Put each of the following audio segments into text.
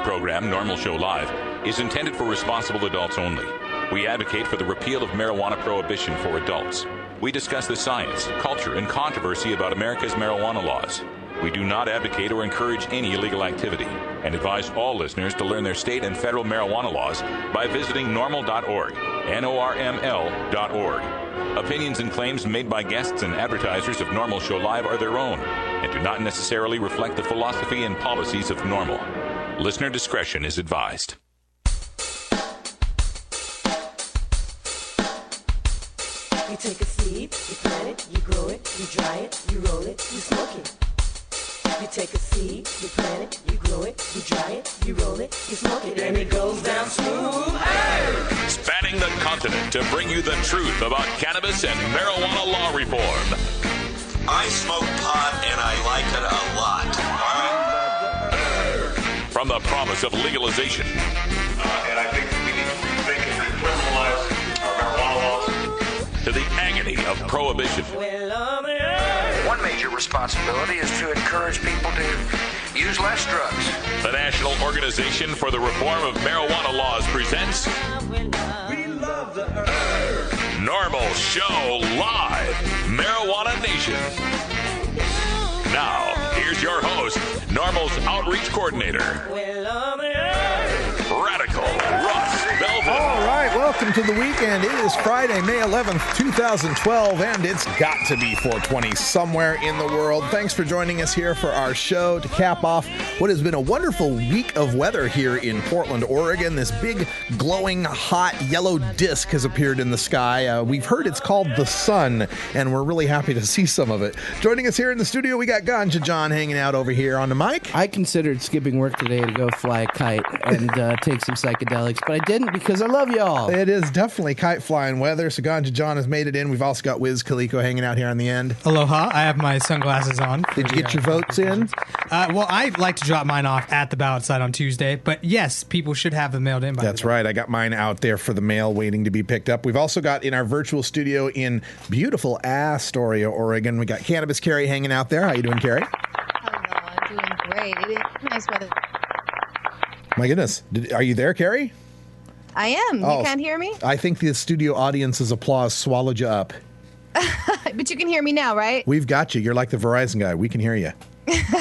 program, NORML Show Live, is intended for responsible adults only. We advocate for the repeal of marijuana prohibition for adults. We discuss the science, culture, and controversy about America's marijuana laws. We do not advocate or encourage any illegal activity and advise all listeners to learn their state and federal marijuana laws by visiting norml.org, NORML.org. Opinions and claims made by guests and advertisers of NORML Show Live are their own and do not necessarily reflect the philosophy and policies of NORML. Listener discretion is advised. You take a seed, you plant it, you grow it, you dry it, you roll it, you smoke it. You take a seed, you plant it, you grow it, you dry it, you roll it, you smoke it, and it goes down smooth. Hey! Spanning the continent to bring you the truth about cannabis and marijuana law reform. I smoke pot and I like it a lot. From the promise of legalization. And I think we need to rethink and criminalize our marijuana laws. To the agony of prohibition. One major responsibility is to encourage people to use less drugs. The National Organization for the Reform of Marijuana Laws presents NORML Show Live, Marijuana Nation. Now, here's your host, NORML's Outreach Coordinator, Radical Russ Belvin. All right, welcome to the weekend. It is Friday, May 11th, 2012, and it's got to be 420 somewhere in the world. Thanks for joining us here for our show to cap off what has been a wonderful week of weather here in Portland, Oregon. This big, glowing, hot, yellow disc has appeared in the sky. We've heard it's called the sun, and we're really happy to see some of it. Joining us here in the studio, we got Ganja John hanging out over here on the mic. I considered skipping work today to go fly a kite and take some psychedelics, but I didn't because I love y'all. It is definitely kite flying weather, so Ganja John has made it in. We've also got Wiz Kaliko hanging out here on the end. Aloha. I have my sunglasses on. Did you get your votes in? Well, I like to drop mine off at the ballot site on Tuesday, but yes, people should have them mailed in by That's right. I got mine out there for the mail waiting to be picked up. We've also got in our virtual studio in beautiful Astoria, Oregon, we got Cannabis Carrie hanging out there. How you doing, Carrie? Hello, I'm doing great. It is nice weather. My goodness. Are you there, Carrie? I am. You can't hear me? I think the studio audience's applause swallowed you up. But you can hear me now, right? We've got you. You're like the Verizon guy. We can hear you.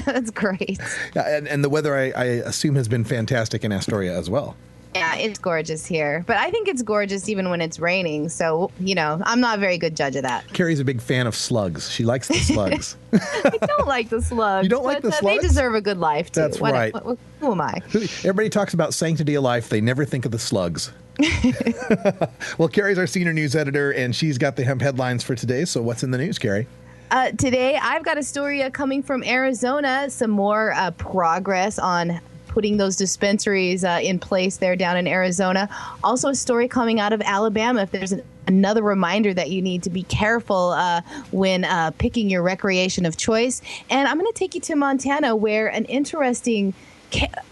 That's great. And the weather, I assume, has been fantastic in Astoria as well. Yeah, it's gorgeous here. But I think it's gorgeous even when it's raining. So, I'm not a very good judge of that. Carrie's a big fan of slugs. She likes the slugs. I don't like the slugs. You don't like the slugs? They deserve a good life, too. That's right. Who am I? Everybody talks about sanctity of life. They never think of the slugs. Well, Carrie's our senior news editor, and she's got the hemp headlines for today. So what's in the news, Carrie? Today, I've got a story coming from Arizona. Some more progress on putting those dispensaries in place there down in Arizona. Also a story coming out of Alabama. If there's another reminder that you need to be careful when picking your recreation of choice. And I'm going to take you to Montana, where an interesting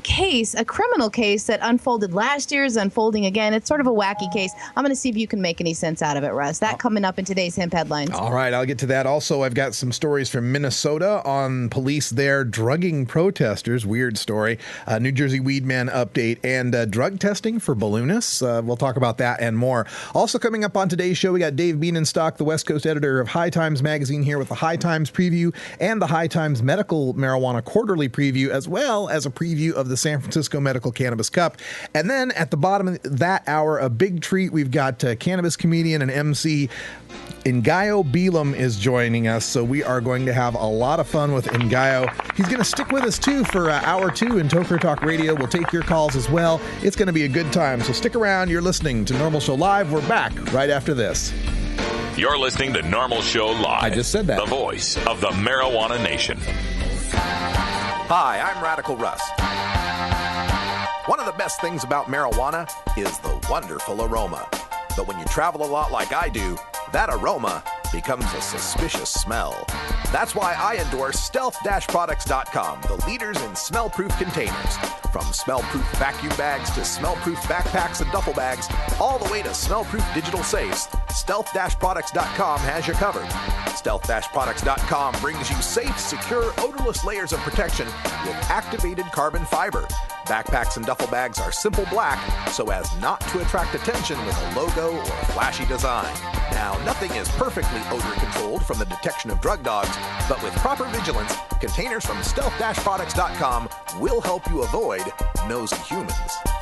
case, a criminal case that unfolded last year is unfolding again. It's sort of a wacky case. I'm going to see if you can make any sense out of it, Russ. That coming up in today's Hemp Headlines. All right, I'll get to that. Also, I've got some stories from Minnesota on police there drugging protesters. Weird story. New Jersey weed man update and drug testing for balloonists. We'll talk about that and more. Also coming up on today's show, we got Dave Bienenstock, the West Coast editor of High Times Magazine, here with the High Times preview and the High Times Medical Marijuana Quarterly preview, as well as a preview of the San Francisco Medical Cannabis Cup. And then at the bottom of that hour, a big treat. We've got cannabis comedian and MC Ngaio Beum is joining us, so we are going to have a lot of fun with Ngaio. He's going to stick with us, too, for hour 2 in Toker Talk Radio. We'll take your calls as well. It's going to be a good time, so stick around. You're listening to NORML Show Live. We're back right after this. You're listening to NORML Show Live. I just said that. The voice of the Marijuana Nation. Hi, I'm Radical Russ. One of the best things about marijuana is the wonderful aroma. But when you travel a lot like I do, that aroma becomes a suspicious smell. That's why I endorse stealth-products.com, the leaders in smell-proof containers. From smell-proof vacuum bags to smell-proof backpacks and duffel bags, all the way to smell-proof digital safes, stealth-products.com has you covered. Stealth-products.com brings you safe, secure, odorless layers of protection with activated carbon fiber. Backpacks and duffel bags are simple black so as not to attract attention with a logo or a flashy design. Now, nothing is perfectly odor controlled from the detection of drug dogs, but with proper vigilance, containers from stealth-products.com will help you avoid nosy humans.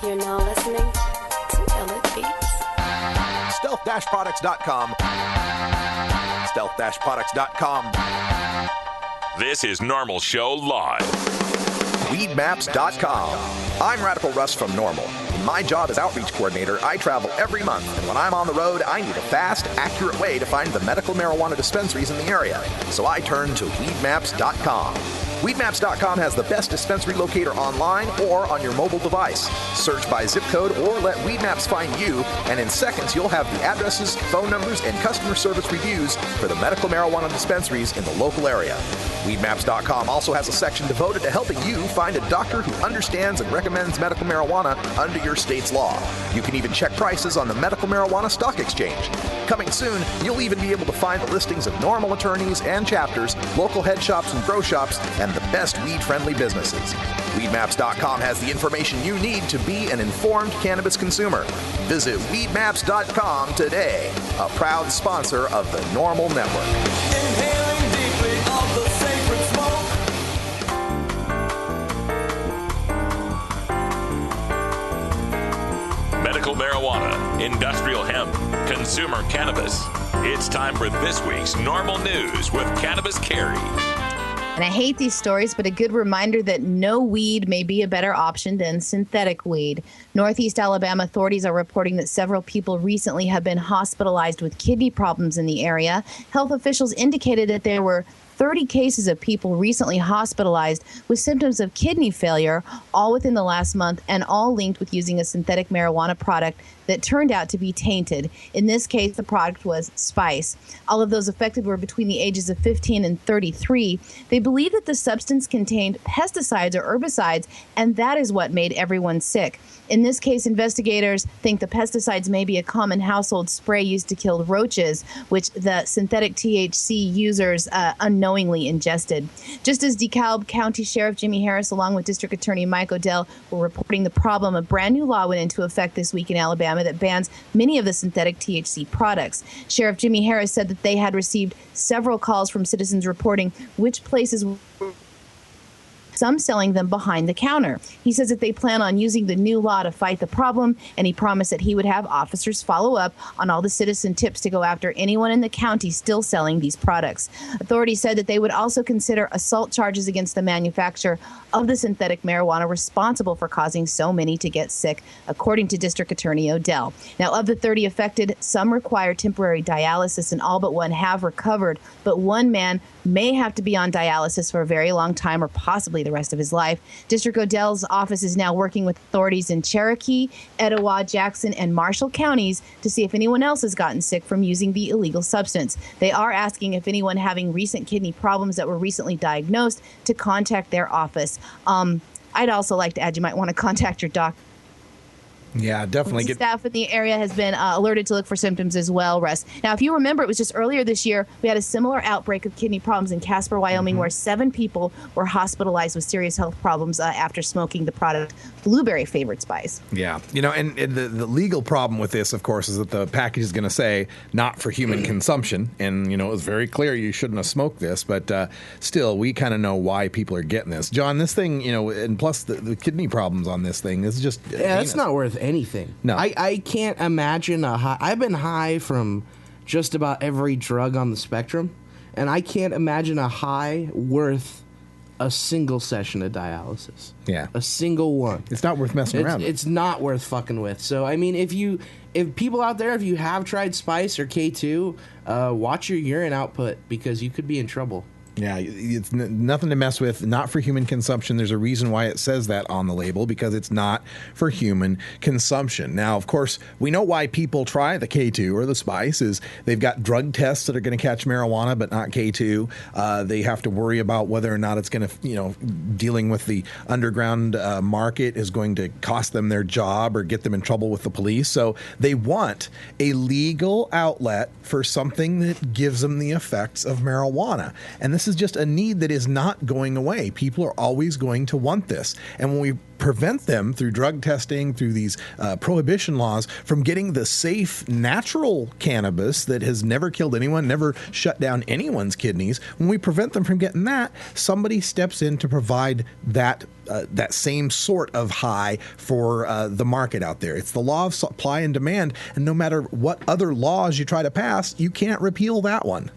You're now listening to Elliot Beats. Stealth-products.com. Stealth-products.com. This is NORML Show Live. Weedmaps.com. I'm Radical Russ from NORML. In my job as outreach coordinator, I travel every month, and when I'm on the road, I need a fast, accurate way to find the medical marijuana dispensaries in the area. So I turn to Weedmaps.com. Weedmaps.com has the best dispensary locator online or on your mobile device. Search by zip code or let Weedmaps find you, and in seconds you'll have the addresses, phone numbers, and customer service reviews for the medical marijuana dispensaries in the local area. Weedmaps.com also has a section devoted to helping you find a doctor who understands and recommends medical marijuana under your state's law. You can even check prices on the Medical Marijuana Stock Exchange. Coming soon, you'll even be able to find the listings of NORML attorneys and chapters, local head shops and grow shops, and the best weed-friendly businesses. Weedmaps.com has the information you need to be an informed cannabis consumer. Visit Weedmaps.com today, a proud sponsor of the NORML Network. Inhaling deeply of the sacred smoke. Medical marijuana, industrial hemp, consumer cannabis. It's time for this week's NORML News with Cannabis Carrie. And I hate these stories, but a good reminder that no weed may be a better option than synthetic weed. Northeast Alabama authorities are reporting that several people recently have been hospitalized with kidney problems in the area. Health officials indicated that there were 30 cases of people recently hospitalized with symptoms of kidney failure, all within the last month, and all linked with using a synthetic marijuana product that turned out to be tainted. In this case, the product was spice. All of those affected were between the ages of 15 and 33. They believe that the substance contained pesticides or herbicides, and that is what made everyone sick. In this case, investigators think the pesticides may be a common household spray used to kill roaches, which the synthetic THC users unknowingly ingested. Just as DeKalb County Sheriff Jimmy Harris, along with District Attorney Mike Odell, were reporting the problem, a brand new law went into effect this week in Alabama that bans many of the synthetic THC products. Sheriff Jimmy Harris said that they had received several calls from citizens reporting which places were some selling them behind the counter. He says that they plan on using the new law to fight the problem, and he promised that he would have officers follow up on all the citizen tips to go after anyone in the county still selling these products. Authorities said that they would also consider assault charges against the manufacturer of the synthetic marijuana responsible for causing so many to get sick, according to District Attorney Odell. Now, of the 30 affected, some require temporary dialysis and all but one have recovered, but one man may have to be on dialysis for a very long time or possibly the rest of his life. District Odell's office is now working with authorities in Cherokee, Etowah, Jackson, and Marshall counties to see if anyone else has gotten sick from using the illegal substance. They are asking if anyone having recent kidney problems that were recently diagnosed to contact their office. I'd also like to add you might want to contact your doctor. Yeah, definitely. Staff in the area has been alerted to look for symptoms as well, Russ. Now, if you remember, it was just earlier this year, we had a similar outbreak of kidney problems in Casper, Wyoming, where 7 people were hospitalized with serious health problems after smoking the product Blueberry Favorite Spice. Yeah. You know, and the legal problem with this, of course, is that the package is going to say not for human consumption. And, you know, it was very clear you shouldn't have smoked this. But still, we kind of know why people are getting this. John, this thing, you know, and plus the kidney problems on this thing is just yeah, it's not worth anything. No. I can't imagine a high. I've been high from just about every drug on the spectrum, and I can't imagine a high worth a single session of dialysis. Yeah. A single one. It's not worth messing around with. It's not worth fucking with. So, I mean, if people out there, if you have tried Spice or K2, watch your urine output because you could be in trouble. Yeah, it's nothing to mess with, not for human consumption. There's a reason why it says that on the label, because it's not for human consumption. Now, of course, we know why people try the K2 or the Spice is they've got drug tests that are going to catch marijuana, but not K2. They have to worry about whether or not it's going to, you know, dealing with the underground market is going to cost them their job or get them in trouble with the police. So they want a legal outlet for something that gives them the effects of marijuana. And this this is just a need that is not going away. People are always going to want this. And when we prevent them through drug testing, through these prohibition laws, from getting the safe, natural cannabis that has never killed anyone, never shut down anyone's kidneys, when we prevent them from getting that, somebody steps in to provide that same sort of high for the market out there. It's the law of supply and demand, and no matter what other laws you try to pass, you can't repeal that one.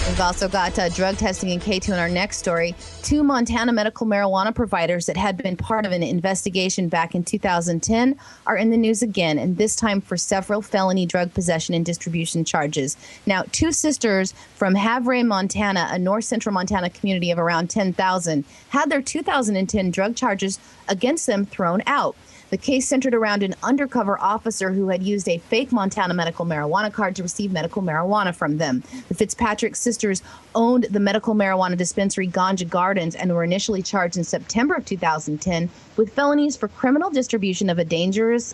We've also got drug testing in K2 in our next story. 2 Montana medical marijuana providers that had been part of an investigation back in 2010 are in the news again, and this time for several felony drug possession and distribution charges. Now, 2 sisters from Havre, Montana, a north central Montana community of around 10,000, had their 2010 drug charges against them thrown out. The case centered around an undercover officer who had used a fake Montana medical marijuana card to receive medical marijuana from them. The Fitzpatrick sisters owned the medical marijuana dispensary Ganja Gardens and were initially charged in September of 2010 with felonies for criminal distribution of a dangerous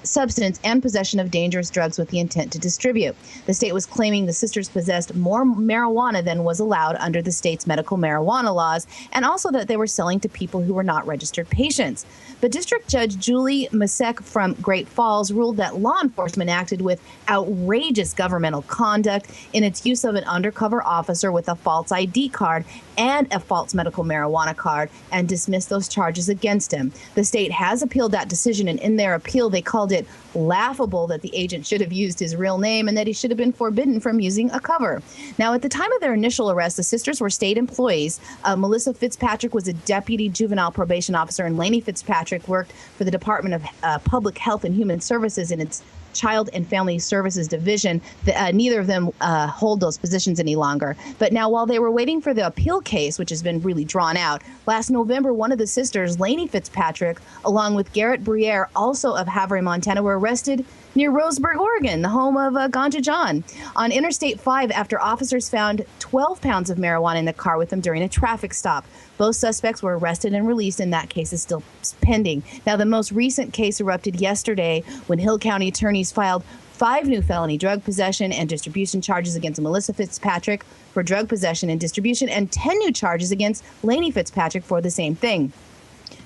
substance and possession of dangerous drugs with the intent to distribute. The state was claiming the sisters possessed more marijuana than was allowed under the state's medical marijuana laws, and also that they were selling to people who were not registered patients. But District Judge Julie Masek from Great Falls ruled that law enforcement acted with outrageous governmental conduct in its use of an undercover officer with a false ID card and a false medical marijuana card, and dismissed those charges against him. The state has appealed that decision, and in their appeal, they called it laughable that the agent should have used his real name and that he should have been forbidden from using a cover. Now, at the time of their initial arrest, the sisters were state employees. Melissa Fitzpatrick was a deputy juvenile probation officer, and Lainey Fitzpatrick worked for the Department of Public Health and Human Services in its Child and Family Services Division. Neither of them hold those positions any longer. But now, while they were waiting for the appeal case, which has been really drawn out, last November, one of the sisters, Lainey Fitzpatrick, along with Garrett Briere, also of Havre, Montana, were arrested near Roseburg, Oregon, the home of Ganja John, on Interstate 5 after officers found 12 pounds of marijuana in the car with them during a traffic stop. Both suspects were arrested and released, and that case is still pending. Now, the most recent case erupted yesterday when Hill County attorneys filed 5 new felony drug possession and distribution charges against Melissa Fitzpatrick for drug possession and distribution, and 10 new charges against Lainey Fitzpatrick for the same thing.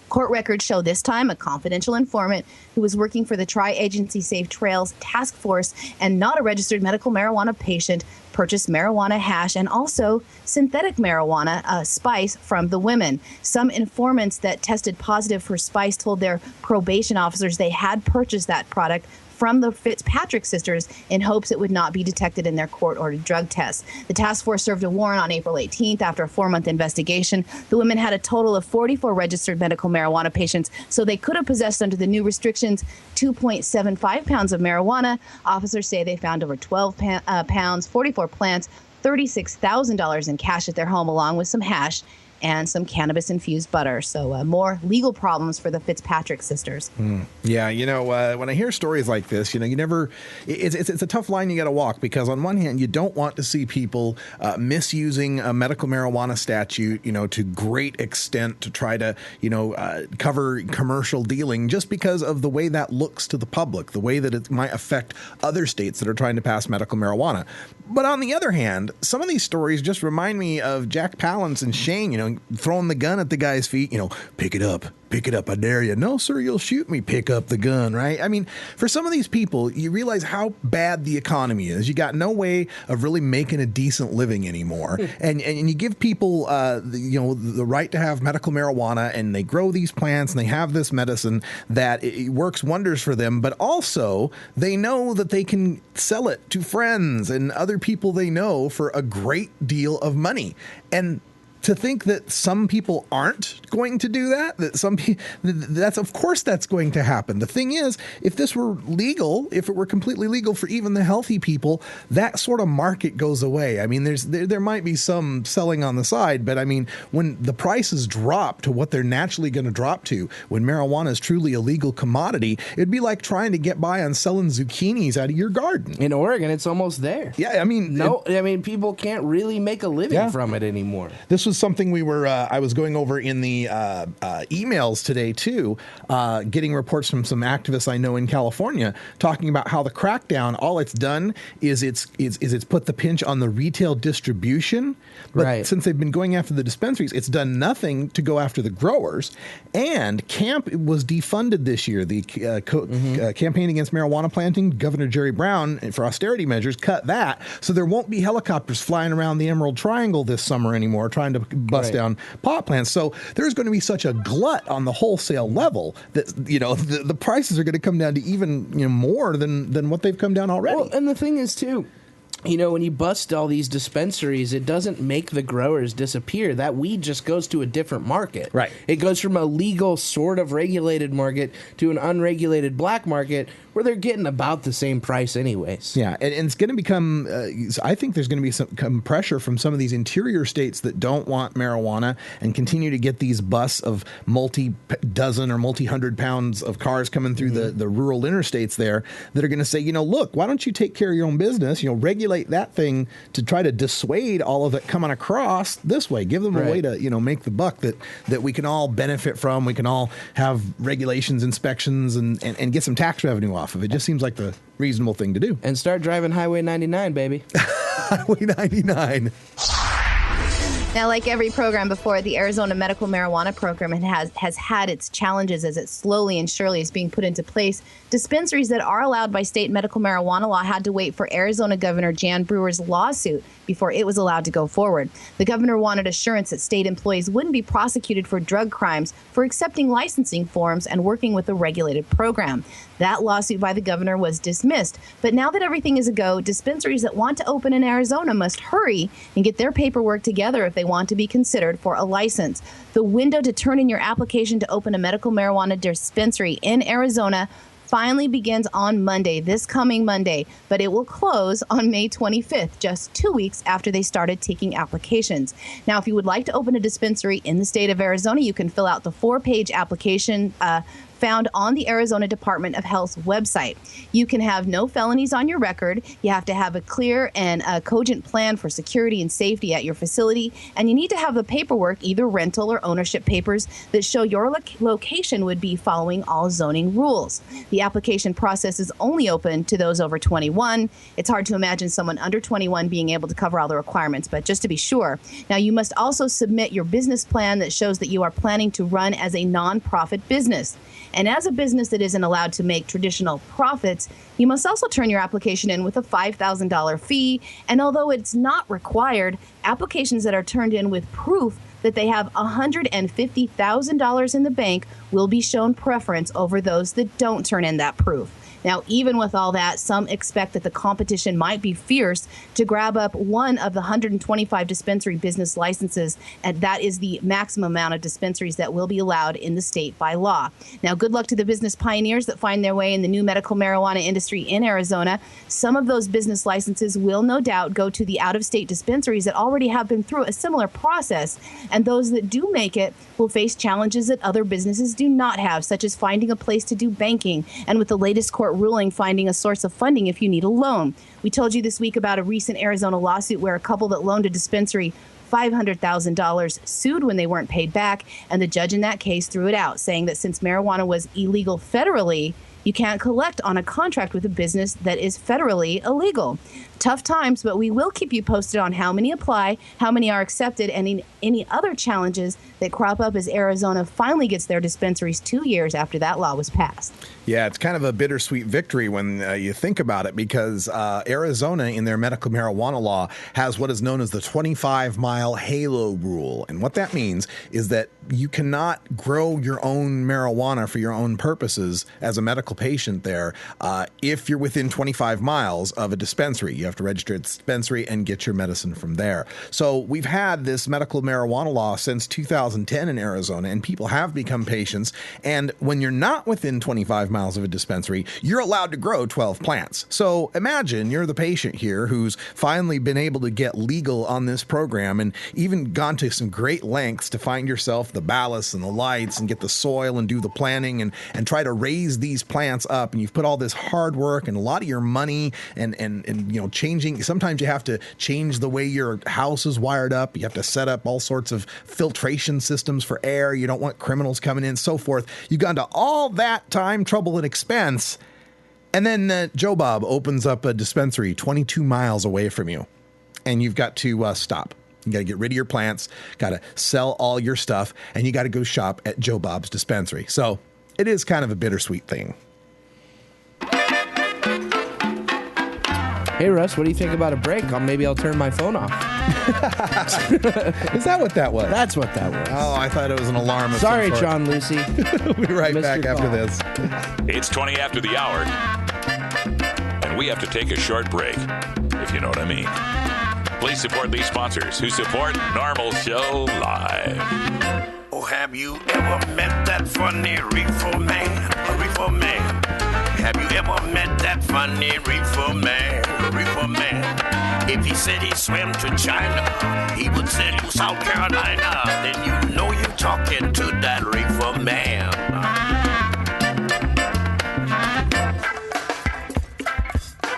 Court records show this time a confidential informant who was working for the Tri-Agency Safe Trails Task Force and not a registered medical marijuana patient purchased marijuana hash and also synthetic marijuana spice from the women. Some informants that tested positive for spice told their probation officers they had purchased that product from the Fitzpatrick sisters in hopes it would not be detected in their court-ordered drug tests. The task force served a warrant on April 18th after a 4-month investigation. The women had a total of 44 registered medical marijuana patients, so they could have possessed under the new restrictions 2.75 pounds of marijuana. Officers say they found over 12 pounds, 44 plants, $36,000 in cash at their home, along with some hash and some cannabis-infused butter. So more legal problems for the Fitzpatrick sisters. Yeah, when I hear stories like this, you never, it's a tough line you got to walk, because on one hand, you don't want to see people misusing a medical marijuana statute, to great extent to try to, cover commercial dealing, just because of the way that looks to the public, the way that it might affect other states that are trying to pass medical marijuana. But on the other hand, some of these stories just remind me of Jack Palance and Shane, throwing the gun at the guy's feet, pick it up, I dare you. No, sir, you'll shoot me. Pick up the gun, right? I mean, for some of these people, you realize how bad the economy is. You got no way of really making a decent living anymore. And you give people, the right to have medical marijuana, and they grow these plants and they have this medicine that it works wonders for them. But also they know that they can sell it to friends and other people they know for a great deal of money. And to think that some people aren't going to do that, of course that's going to happen. The thing is, if this were legal, if it were completely legal for even the healthy people, that sort of market goes away. I mean, there might be some selling on the side, but I mean, when the prices drop to what they're naturally going to drop to, when marijuana is truly a legal commodity, it'd be like trying to get by on selling zucchinis out of your garden. In Oregon, it's almost there. Yeah, I mean, people can't really make a living from it anymore. This was was something we were, I was going over in the emails today too, getting reports from some activists I know in California talking about how the crackdown, all it's done is it's put the pinch on the retail distribution. But since they've been going after the dispensaries, it's done nothing to go after the growers. And Camp was defunded this year. The campaign against marijuana planting, Governor Jerry Brown, for austerity measures, cut that. So there won't be helicopters flying around the Emerald Triangle this summer anymore trying to bust down pot plants. So there's going to be such a glut on the wholesale level that, the prices are going to come down to even more than what they've come down already. Well, and the thing is, too, when you bust all these dispensaries, it doesn't make the growers disappear. That weed just goes to a different market. Right. It goes from a legal, sort of regulated market to an unregulated black market where they're getting about the same price anyways. Yeah, and it's going to become, I think there's going to be some pressure from some of these interior states that don't want marijuana and continue to get these busts of multi-dozen or multi-hundred pounds of cars coming through the rural interstates there that are going to say, look, why don't you take care of your own business, regulate that thing to try to dissuade all of it coming across this way. Give them a way to, make the buck that we can all benefit from. We can all have regulations, inspections, and get some tax revenue off of it. Just seems like the reasonable thing to do. And start driving Highway 99, baby. Highway 99. Now, like every program before, the Arizona Medical Marijuana Program has had its challenges as it slowly and surely is being put into place. Dispensaries that are allowed by state medical marijuana law had to wait for Arizona Governor Jan Brewer's lawsuit before it was allowed to go forward. The governor wanted assurance that state employees wouldn't be prosecuted for drug crimes for accepting licensing forms and working with a regulated program. That lawsuit by the governor was dismissed. But now that everything is a go, dispensaries that want to open in Arizona must hurry and get their paperwork together if they want to be considered for a license. The window to turn in your application to open a medical marijuana dispensary in Arizona finally begins on Monday, this coming Monday, but it will close on May 25th, just 2 weeks after they started taking applications. Now, if you would like to open a dispensary in the state of Arizona, you can fill out the 4-page application found on the Arizona Department of Health's website. You can have no felonies on your record. You have to have a clear and cogent plan for security and safety at your facility. And you need to have the paperwork, either rental or ownership papers, that show your location would be following all zoning rules. The application process is only open to those over 21. It's hard to imagine someone under 21 being able to cover all the requirements, but just to be sure. Now, you must also submit your business plan that shows that you are planning to run as a nonprofit business. And as a business that isn't allowed to make traditional profits, you must also turn your application in with a $5,000 fee. And although it's not required, applications that are turned in with proof that they have $150,000 in the bank will be shown preference over those that don't turn in that proof. Now, even with all that, some expect that the competition might be fierce to grab up one of the 125 dispensary business licenses, and that is the maximum amount of dispensaries that will be allowed in the state by law. Now, good luck to the business pioneers that find their way in the new medical marijuana industry in Arizona. Some of those business licenses will no doubt go to the out-of-state dispensaries that already have been through a similar process, and those that do make it will face challenges that other businesses do not have, such as finding a place to do banking, and with the latest court ruling, finding a source of funding if you need a loan. We told you this week about a recent Arizona lawsuit where a couple that loaned a dispensary $500,000 sued when they weren't paid back, and the judge in that case threw it out, saying that since marijuana was illegal federally, you can't collect on a contract with a business that is federally illegal. Tough times, but we will keep you posted on how many apply, how many are accepted, and any other challenges that crop up as Arizona finally gets their dispensaries 2 years after that law was passed. Yeah, it's kind of a bittersweet victory when you think about it, because Arizona, in their medical marijuana law, has what is known as the 25-mile halo rule. And what that means is that you cannot grow your own marijuana for your own purposes as a medical patient there if you're within 25 miles of a dispensary. You have to register at the dispensary and get your medicine from there. So we've had this medical marijuana law since 2010 in Arizona, and people have become patients. And when you're not within 25 miles of a dispensary, you're allowed to grow 12 plants. So imagine you're the patient here who's finally been able to get legal on this program and even gone to some great lengths to find yourself the ballast and the lights and get the soil and do the planning and try to raise these plants plants up and you've put all this hard work and a lot of your money and changing. Sometimes you have to change the way your house is wired up. You have to set up all sorts of filtration systems for air. You don't want criminals coming in, so forth. You've gone to all that time, trouble, and expense. And then Joe Bob opens up a dispensary 22 miles away from you. And you've got to stop. You got to get rid of your plants, got to sell all your stuff, and you got to go shop at Joe Bob's dispensary. So it is kind of a bittersweet thing. Hey, Russ, what do you think about a break? Maybe I'll turn my phone off. Is that what that was? That's what that was. Oh, I thought it was an alarm. Sorry, John Lucy. We'll be right back after this. It's 20 after the hour, and we have to take a short break, if you know what I mean. Please support these sponsors who support NORML Show Live. Oh, have you ever met that funny reefer man? A reefer man. Have you ever met that funny reefer man? A reefer man. If he said he swam to China, he would sell you South Carolina. Then you know you're talking to that reefer man.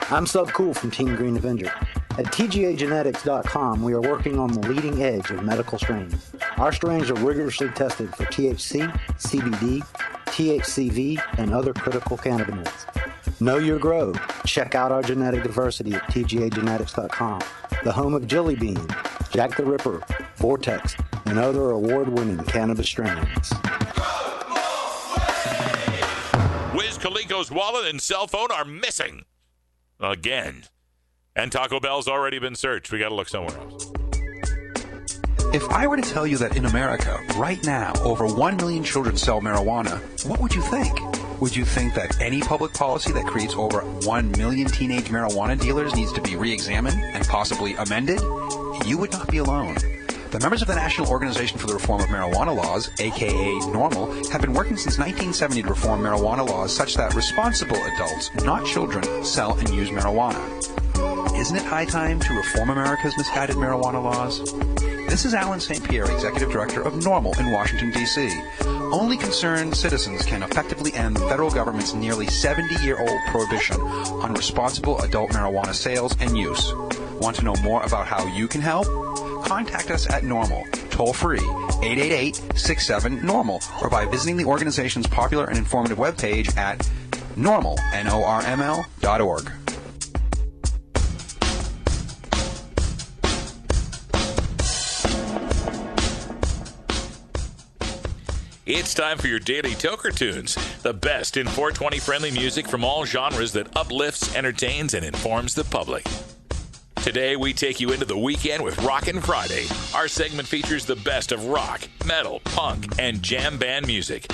I'm Sub Cool from Team Green Avenger. At TGAgenetics.com, we are working on the leading edge of medical strains. Our strains are rigorously tested for THC, CBD, THCV, and other critical cannabinoids. Know your grow. Check out our genetic diversity at TGAgenetics.com, the home of Jelly Bean, Jack the Ripper, Vortex, and other award-winning cannabis strains. Wiz Khalifa's wallet and cell phone are missing. Again. And Taco Bell's already been searched. We got to look somewhere else. If I were to tell you that in America, right now, over 1 million children sell marijuana, what would you think? Would you think that any public policy that creates over 1 million teenage marijuana dealers needs to be re-examined and possibly amended? You would not be alone. The members of the National Organization for the Reform of Marijuana Laws, aka NORML, have been working since 1970 to reform marijuana laws such that responsible adults, not children, sell and use marijuana. Isn't it high time to reform America's misguided marijuana laws? This is Alan St. Pierre, Executive Director of NORML in Washington, D.C. Only concerned citizens can effectively end the federal government's nearly 70-year-old prohibition on responsible adult marijuana sales and use. Want to know more about how you can help? Contact us at NORML, toll-free, 888-67-NORML, or by visiting the organization's popular and informative webpage at NORML, NORML.org. It's time for your daily Toker Tunes, the best in 420 friendly music from all genres that uplifts, entertains, and informs the public. Today, we take you into the weekend with Rockin' Friday. Our segment features the best of rock, metal, punk, and jam band music.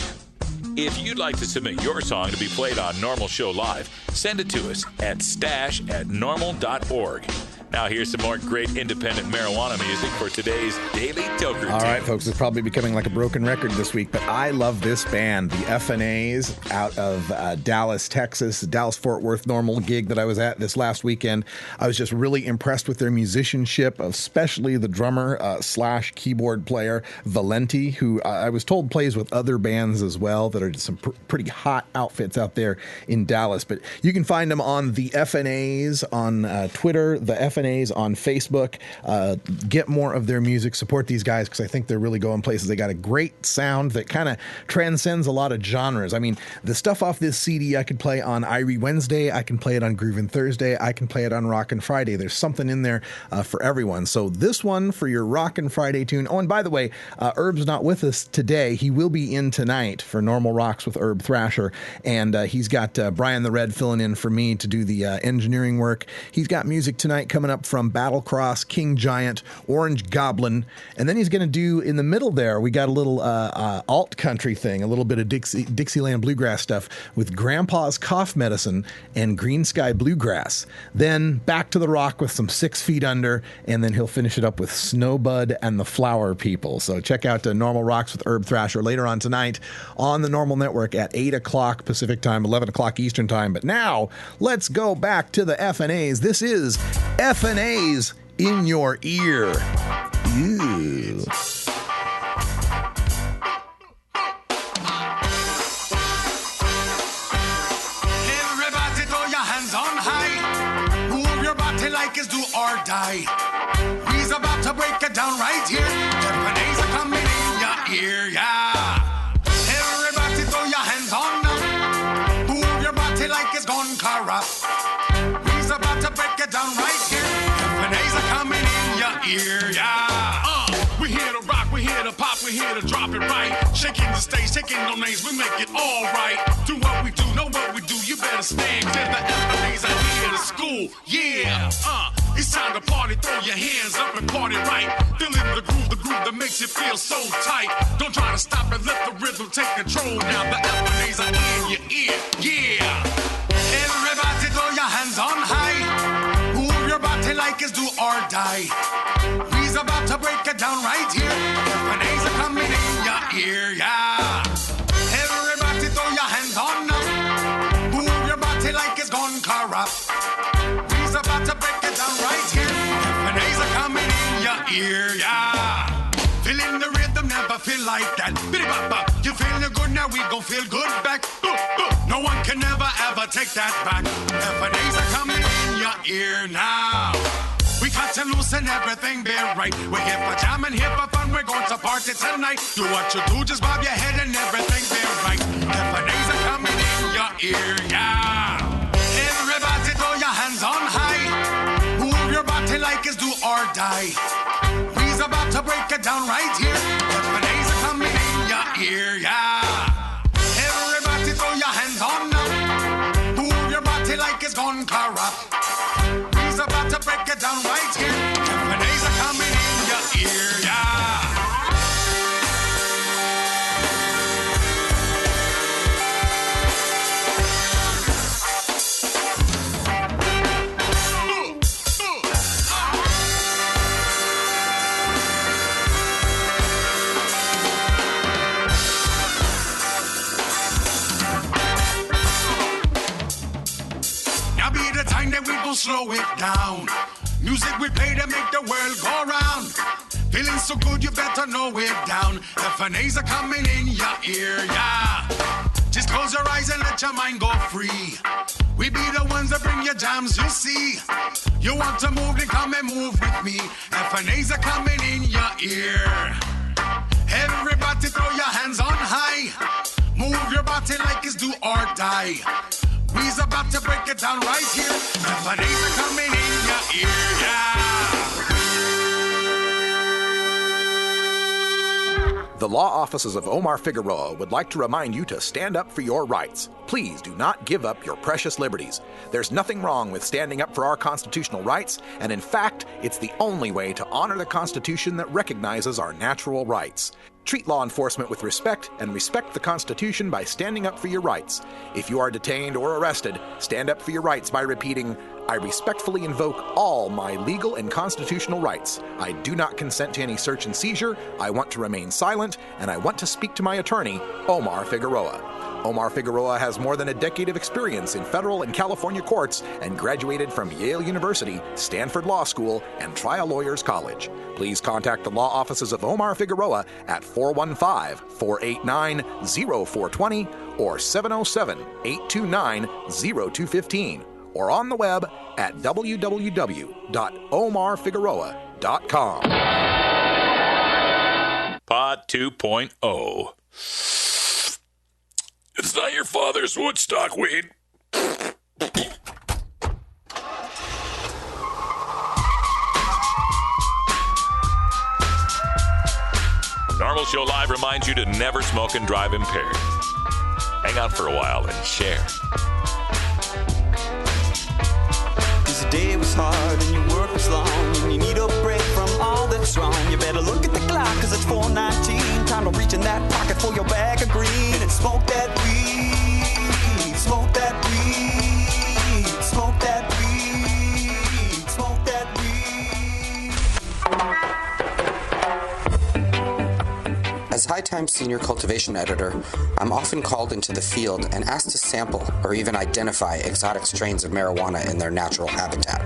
If you'd like to submit your song to be played on NORML Show Live, send it to us at stash@norml.org. Now here's some more great independent marijuana music for today's Daily Toker. All right, folks, it's probably becoming like a broken record this week, but I love this band, the FNAs, out of Dallas, Texas, the Dallas-Fort Worth NORML gig that I was at this last weekend. I was just really impressed with their musicianship, especially the drummer slash keyboard player, Valenti, who I was told plays with other bands as well that are some pretty hot outfits out there in Dallas. But you can find them on the FNAs on Twitter, the FNAs on Facebook. Get more of their music, support these guys, because I think they're really going places. They got a great sound that kind of transcends a lot of genres. I mean, the stuff off this CD I could play on Irie Wednesday, I can play it on Groovin' Thursday, I can play it on Rockin' Friday. There's something in there for everyone. So this one for your Rockin' Friday tune. Oh, and by the way, Herb's not with us today. He will be in tonight for NORML Rocks with Herb Thrasher, and he's got Brian the Red filling in for me to do the engineering work. He's got music tonight coming up from Battlecross, King Giant, Orange Goblin, and then he's going to do in the middle there, we got a little alt country thing, a little bit of Dixieland bluegrass stuff with Grandpa's Cough Medicine and Green Sky Bluegrass. Then back to the rock with some 6 Feet Under, and then he'll finish it up with Snowbud and the Flower People. So check out NORML Rocks with Herb Thrasher later on tonight on the NORML Network at 8 o'clock Pacific Time, 11 o'clock Eastern Time. But now, let's go back to the FNAs. This is FNAs in your ear. Ew. like it's do or die. We's about to break it down right here. Japanese are coming in your ear, yeah. Everybody throw your hands on now. Move your body like it's gone corrupt. We's about to break it down right here. Japanese are coming in your ear, yeah. We here to rock, we here to pop, we here to drop it right. Shaking the stage, taking no names, we make it all right. Do what we do, know what we do, you better stand clear. The FLAs are here to school, yeah. It's time to party, throw your hands up and party right. Feeling the groove that makes you feel so tight. Don't try to stop it, let the rhythm take control now. The FLAs are in your ear, yeah. Everybody throw your hands on high. Move your body like it's do or die. We's about to break it down right here. Japanese are coming in your ear, yeah. Everybody throw your hands on now. Move your body like it's gone corrupt. We's about to break it down right here. Japanese are coming in your ear, yeah. Feeling the rhythm, never feel like that. Biddy-bop-bop, you feeling good, now we gon' feel good back. No one can never ever take that back. Japanese are coming in your ear now. We cut to loosen everything, be right. We're here for jam and here for fun, we're going to party tonight. Do what you do, just bob your head and everything be right. Japanese are coming in your ear, yeah. Everybody throw your hands on high. Move your body like it's do or die. We's about to break it down right here. Japanese are coming in your ear, yeah. Everybody throw your hands on now. Move your body like it's gone corrupt. We's about to break it down right here. Japanese are coming in your ear, yeah. Now be the time that we gon' slow it down. Music we play to make the world go round. Feeling so good, you better know it down. FNAs are coming in your ear, yeah. Just close your eyes and let your mind go free. We be the ones that bring your jams, you see. You want to move, then come and move with me. FNAs are coming in your ear. Everybody throw your hands on high. Move your body like it's do or die. We's about to break it down right here. FNAs are coming in your ear, yeah. The law offices of Omar Figueroa would like to remind you to stand up for your rights. Please do not give up your precious liberties. There's nothing wrong with standing up for our constitutional rights, and in fact, it's the only way to honor the Constitution that recognizes our natural rights. Treat law enforcement with respect and respect the Constitution by standing up for your rights. If you are detained or arrested, stand up for your rights by repeating, "I respectfully invoke all my legal and constitutional rights. I do not consent to any search and seizure. I want to remain silent, and I want to speak to my attorney, Omar Figueroa." Omar Figueroa has more than a decade of experience in federal and California courts and graduated from Yale University, Stanford Law School, and Trial Lawyers College. Please contact the law offices of Omar Figueroa at 415-489-0420 or 707-829-0215 or on the web at www.omarfigueroa.com. Pod 2.0. It's not your father's Woodstock weed. Normal Show Live reminds you to never smoke and drive impaired. Hang out for a while and share. The day was hard and your work was long and you need a break from all that's wrong. You better look at the clock cause it's 4:19. Time to reach in that pocket for your bag of green and smoke that weed. Smoke that weed. Smoke that weed. Smoke that weed. As high-tech Times senior cultivation editor, I'm often called into the field and asked to sample or even identify exotic strains of marijuana in their natural habitat.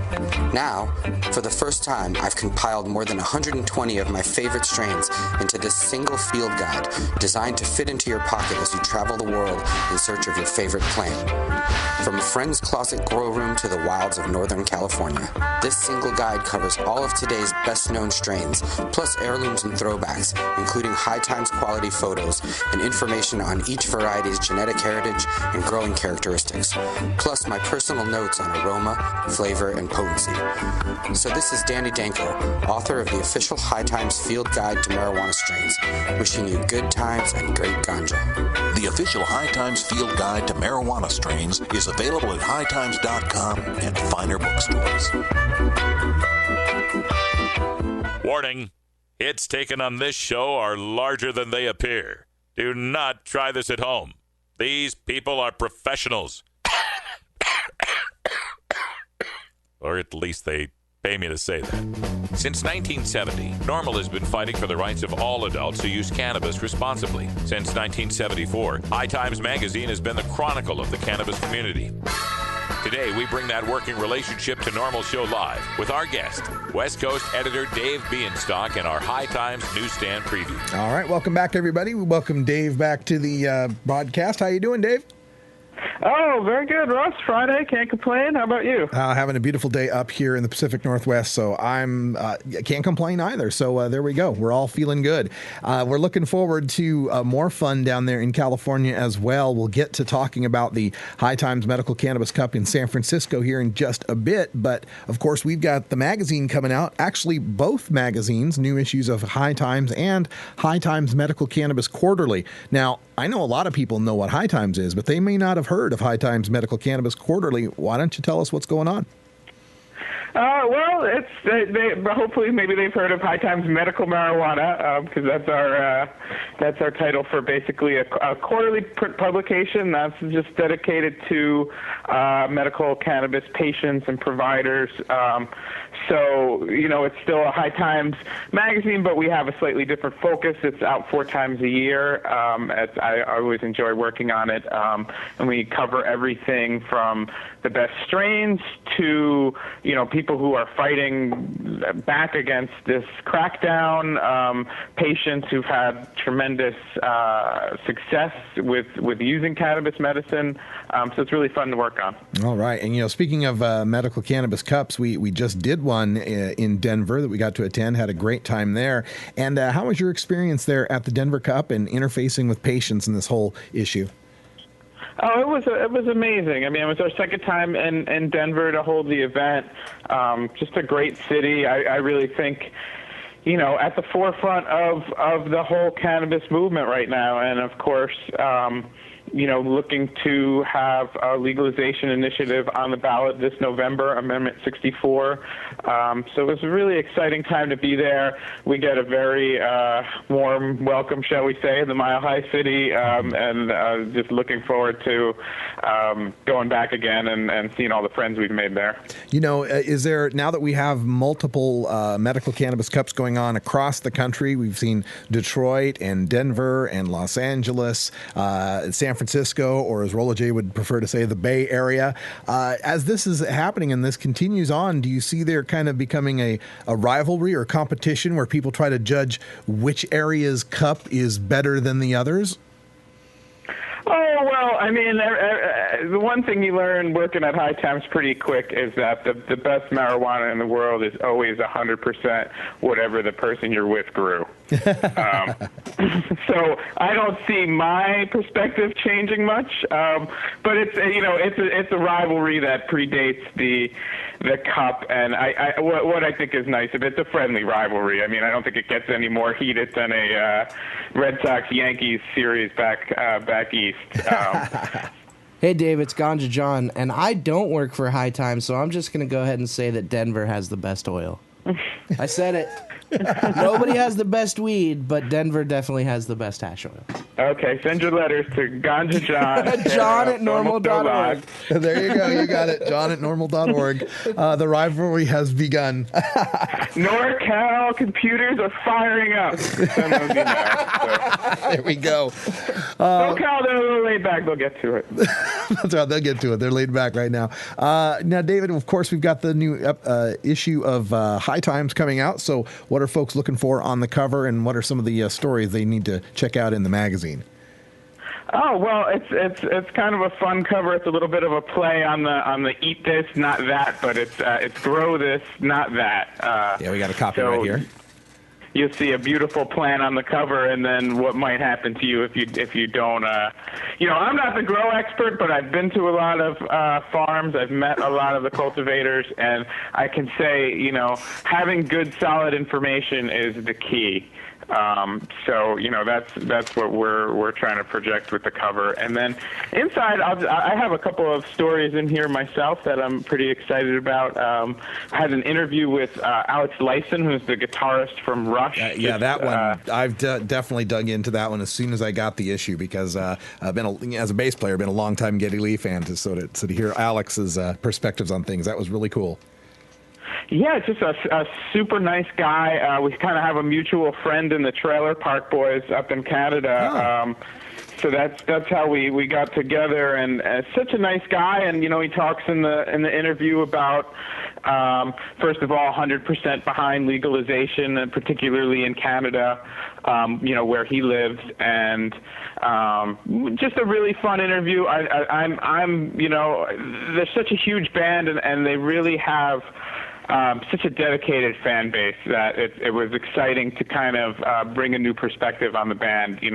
Now, for the first time, I've compiled more than 120 of my favorite strains into this single field guide designed to fit into your pocket as you travel the world in search of your favorite plant. From a friend's closet grow room to the wilds of Northern California, this single guide covers all of today's best-known strains, plus heirlooms and throwbacks, including High Times quality photos and information on each variety's genetic heritage and growing characteristics, plus my personal notes on aroma, flavor, and potency. So this is Danny Danko, author of the official High Times Field Guide to Marijuana Strains, wishing you good times and great ganja. The official High Times Field Guide to Marijuana Strains is available at hightimes.com and finer bookstores. Warning, hits taken on this show are larger than they appear. Do not try this at home. These people are professionals. Or at least they pay me to say that. Since 1970, NORML has been fighting for the rights of all adults who use cannabis responsibly. Since 1974, High Times magazine has been the chronicle of the cannabis community. Today, we bring that working relationship to NORML Show Live with our guest, West Coast editor Dave Bienstock, and our High Times newsstand preview. All right, welcome back, everybody. We welcome Dave back to the broadcast. How you doing, Dave? Oh, very good, Russ. Friday, can't complain. How about you? Having a beautiful day up here in the Pacific Northwest, so I'm can't complain either. So there we go. We're all feeling good. We're looking forward to more fun down there in California as well. We'll get to talking about the High Times Medical Cannabis Cup in San Francisco here in just a bit. But, of course, we've got the magazine coming out. Actually, both magazines, new issues of High Times and High Times Medical Cannabis Quarterly. Now, I know a lot of people know what High Times is, but they may not have heard of High Times Medical Cannabis Quarterly. Why don't you tell us what's going on? Well, it's hopefully maybe they've heard of High Times Medical Marijuana because that's our title for basically a quarterly publication that's just dedicated to medical cannabis patients and providers. So, it's still a High Times magazine, but we have a slightly different focus. It's out 4 times a year. I always enjoy working on it. And we cover everything from the best strains to, people who are fighting back against this crackdown, patients who've had tremendous success with using cannabis medicine. So it's really fun to work on. All right. And, speaking of medical cannabis cups, we just did one in Denver that we got to attend, had a great time there. And how was your experience there at the Denver Cup and interfacing with patients in this whole issue? Oh, it was amazing. I mean, it was our second time in Denver to hold the event. Just a great city. I really think, at the forefront of the whole cannabis movement right now. And of course, looking to have a legalization initiative on the ballot this November, Amendment 64. So it was a really exciting time to be there. We get a very warm welcome, shall we say, in the Mile High City, and just looking forward to going back again and seeing all the friends we've made there. Is there, now that we have multiple medical cannabis cups going on across the country, we've seen Detroit and Denver and Los Angeles, San Francisco, or as Rolla J would prefer to say, the Bay Area. As this is happening and this continues on, do you see there kind of becoming a rivalry or competition where people try to judge which area's cup is better than the others? Oh, well, I mean, the one thing you learn working at High Times pretty quick is that the best marijuana in the world is always 100% whatever the person you're with grew. So I don't see my perspective changing much, but it's a rivalry that predates the cup, and what I think is nice of it's a friendly rivalry. I mean, I don't think it gets any more heated than a Red Sox-Yankees series back east. Hey, Dave, it's Ganja John, and I don't work for High Times, so I'm just going to go ahead and say that Denver has the best oil. I said it. Nobody has the best weed, but Denver definitely has the best hash oil. Okay, send your letters to Ganja John. John at normal.org. There you go. You got it. John at normal.org. The rivalry has begun. NorCal computers are firing up. Send those emails, so. There we go. SoCal, they're a little laid back. They'll get to it. That's right. They'll get to it. They're laid back right now. Now, David, of course, we've got the new issue of High Times coming out. So what are folks looking for on the cover, and what are some of the stories they need to check out in the magazine? Oh, well, it's kind of a fun cover. It's a little bit of a play on the eat this, not that, but it's grow this, not that. Yeah, we got a copy right here. You'll see a beautiful plant on the cover, and then what might happen to you if you don't. I'm not the grow expert, but I've been to a lot of farms. I've met a lot of the cultivators, and I can say, having good, solid information is the key. That's what we're trying to project with the cover. And then inside, I have a couple of stories in here myself that I'm pretty excited about. I had an interview with Alex Lyson, who's the guitarist from Rush. That one, I've definitely dug into that one as soon as I got the issue, because I've been, as a bass player, been a long time Geddy Lee fan, so to hear Alex's perspectives on things, that was really cool. Yeah, just a super nice guy. We kind of have a mutual friend in the Trailer Park Boys up in Canada. So that's how we got together, and such a nice guy. And he talks in the interview about first of all 100% behind legalization, and particularly in Canada, where he lives, and just a really fun interview. I'm they're such a huge band, and they really have such a dedicated fan base that it was exciting to kind of bring a new perspective on the band. He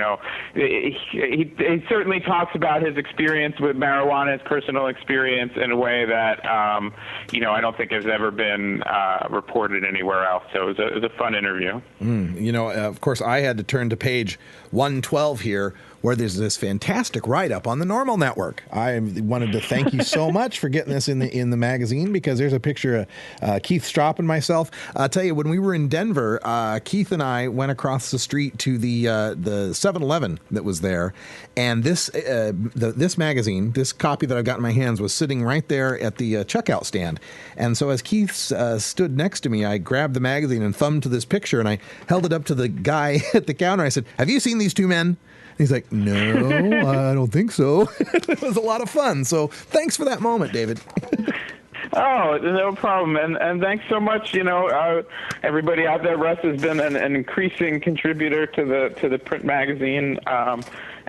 certainly talks about his experience with marijuana, his personal experience, in a way that I don't think has ever been reported anywhere else. So it was a fun interview. Of course, I had to turn to page 112 here, where there's this fantastic write-up on the NORML network. I wanted to thank you so much for getting this in the magazine, because there's a picture of Keith Stropp and myself. I'll tell you, when we were in Denver, Keith and I went across the street to the 7-Eleven that was there, and this magazine, this copy that I've got in my hands, was sitting right there at the checkout stand. And so as Keith stood next to me, I grabbed the magazine and thumbed to this picture, and I held it up to the guy at the counter. I said, "Have you seen these two men?" He's like, "No, I don't think so." It was a lot of fun. So thanks for that moment, David. Oh, no problem. And thanks so much. Everybody out there, Russ has been an increasing contributor to the print magazine.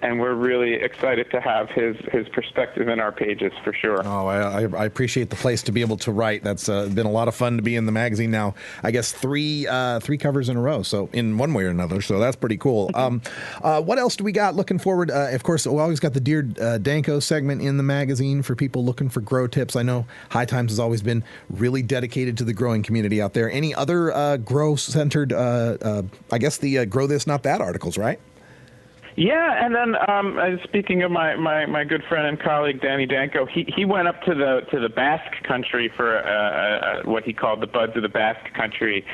And we're really excited to have his perspective in our pages, for sure. Oh, I appreciate the place to be able to write. That's been a lot of fun to be in the magazine now. I guess three covers in a row, so in one way or another. So that's pretty cool. What else do we got looking forward? Of course, we always got the Dear Danko segment in the magazine for people looking for grow tips. I know High Times has always been really dedicated to the growing community out there. Any other grow-centered, I guess the Grow This, Not That articles, right? Yeah, and then speaking of my good friend and colleague Danny Danko, he went up to the Basque Country for what he called the Buds of the Basque Country,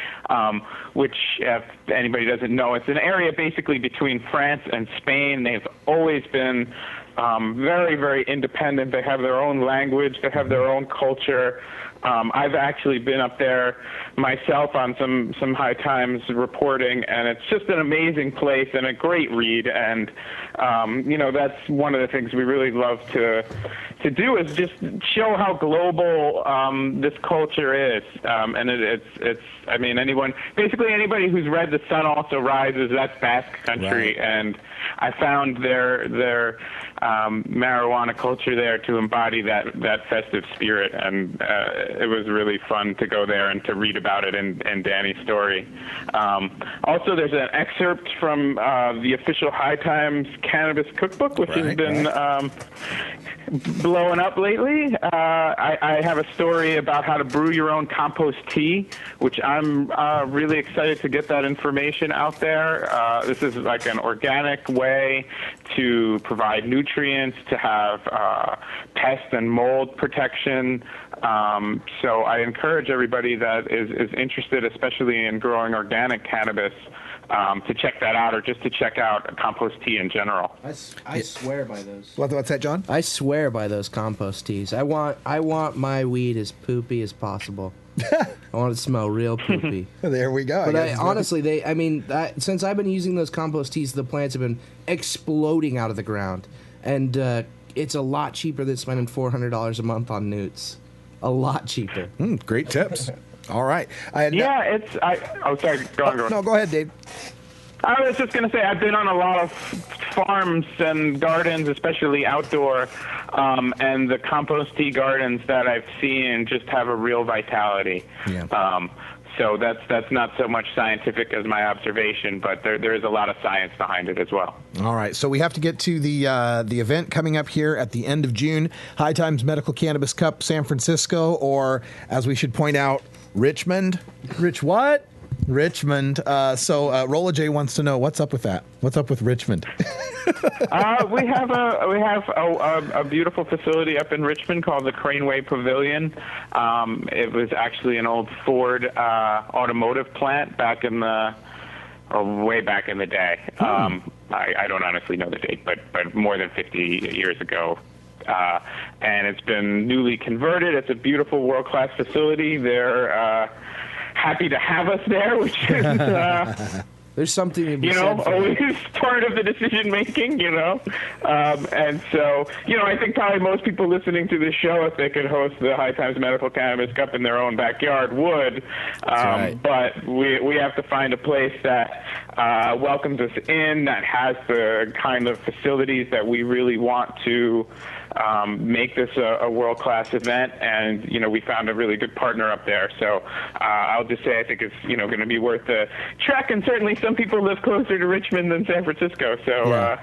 which, if anybody doesn't know, it's an area basically between France and Spain. They've always been very, very independent. They have their own language. They have their own culture. I've actually been up there myself on some High Times reporting, and it's just an amazing place and a great read. And that's one of the things we really love to do, is just show how global this culture is. And it's I mean, anybody who's read The Sun Also Rises, that's Basque Country, right. And I found their marijuana culture there to embody that festive spirit, and it was really fun to go there and to read about it in Danny's story. Also, there's an excerpt from the official High Times Cannabis Cookbook, which has been blowing up lately. I have a story about how to brew your own compost tea, which I'm really excited to get that information out there. This is like an organic way to provide nutrients, to have pest and mold protection. So I encourage everybody that is interested, especially in growing organic cannabis, to check that out, or just to check out compost tea in general. I swear by those. What's that, John? I swear by those compost teas. I want my weed as poopy as possible. I want it to smell real poopy. There we go. But honestly, since I've been using those compost teas, the plants have been exploding out of the ground, and it's a lot cheaper than spending $400 a month on newts. A lot cheaper. Great tips. All right. Sorry. Go on. No, go ahead, Dave. I was just going to say, I've been on a lot of farms and gardens, especially outdoor, and the compost tea gardens that I've seen just have a real vitality. Yeah. So that's not so much scientific as my observation, but there is a lot of science behind it as well. All right, so we have to get to the event coming up here at the end of June, High Times Medical Cannabis Cup, San Francisco, or as we should point out, Richmond. Richmond. So Rolla J wants to know what's up with that. What's up with Richmond? We have a beautiful facility up in Richmond called the Craneway Pavilion. It was actually an old Ford automotive plant way back in the day. I don't honestly know the date, but more than 50 years ago. And it's been newly converted. It's a beautiful world-class facility. They're happy to have us there, which is there's something to be said for always part of the decision making, and so I think probably most people listening to this show, if they could host the High Times Medical Cannabis Cup in their own backyard, would. Right. But we have to find a place that welcomes us in, that has the kind of facilities that we really want to make this a world-class event, and we found a really good partner up there. So I'll just say I think it's going to be worth the trek, and certainly some people live closer to Richmond than San Francisco. So I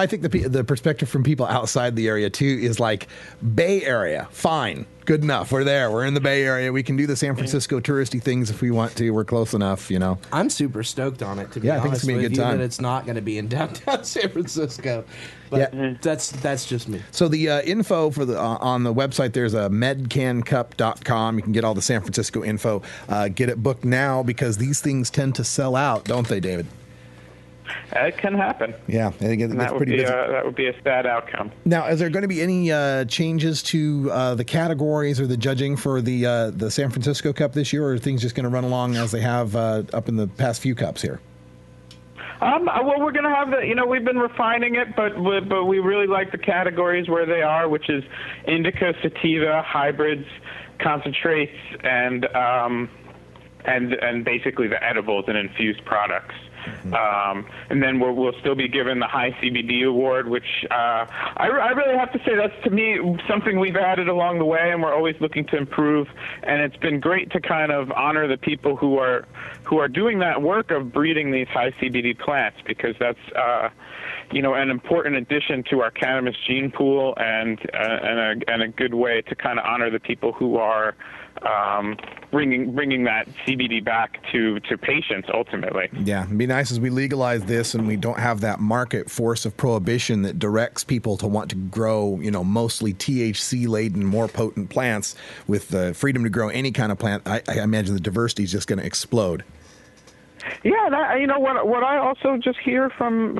think the perspective from people outside the area too is like Bay Area, fine. Good enough. We're there. We're in the Bay Area. We can do the San Francisco touristy things if we want to. We're close enough, I'm super stoked on it, to be I think it's honest gonna be a with good you, time. that it's not going to be in downtown San Francisco. But that's just me. So the info for on the website, there's a medcancup.com. You can get all the San Francisco info. Get it booked now, because these things tend to sell out, don't they, David? It can happen. Yeah, I think it's pretty busy. That would be a sad outcome. Now, is there going to be any changes to the categories or the judging for the San Francisco Cup this year, or are things just going to run along as they have up in the past few cups here? Well, we're going to have we've been refining it, but we really like the categories where they are, which is indica, sativa, hybrids, concentrates, and basically the edibles and infused products. And then we'll still be given the High CBD Award, which I really have to say that's, to me, something we've added along the way, and we're always looking to improve. And it's been great to kind of honor the people who are doing that work of breeding these high CBD plants, because that's an important addition to our cannabis gene pool, and a good way to kind of honor the people who are bringing that CBD back to patients ultimately. Yeah, it'd be nice as we legalize this and we don't have that market force of prohibition that directs people to want to grow, mostly THC-laden, more potent plants with the freedom to grow any kind of plant. I imagine the diversity is just going to explode. Yeah, what I also just hear from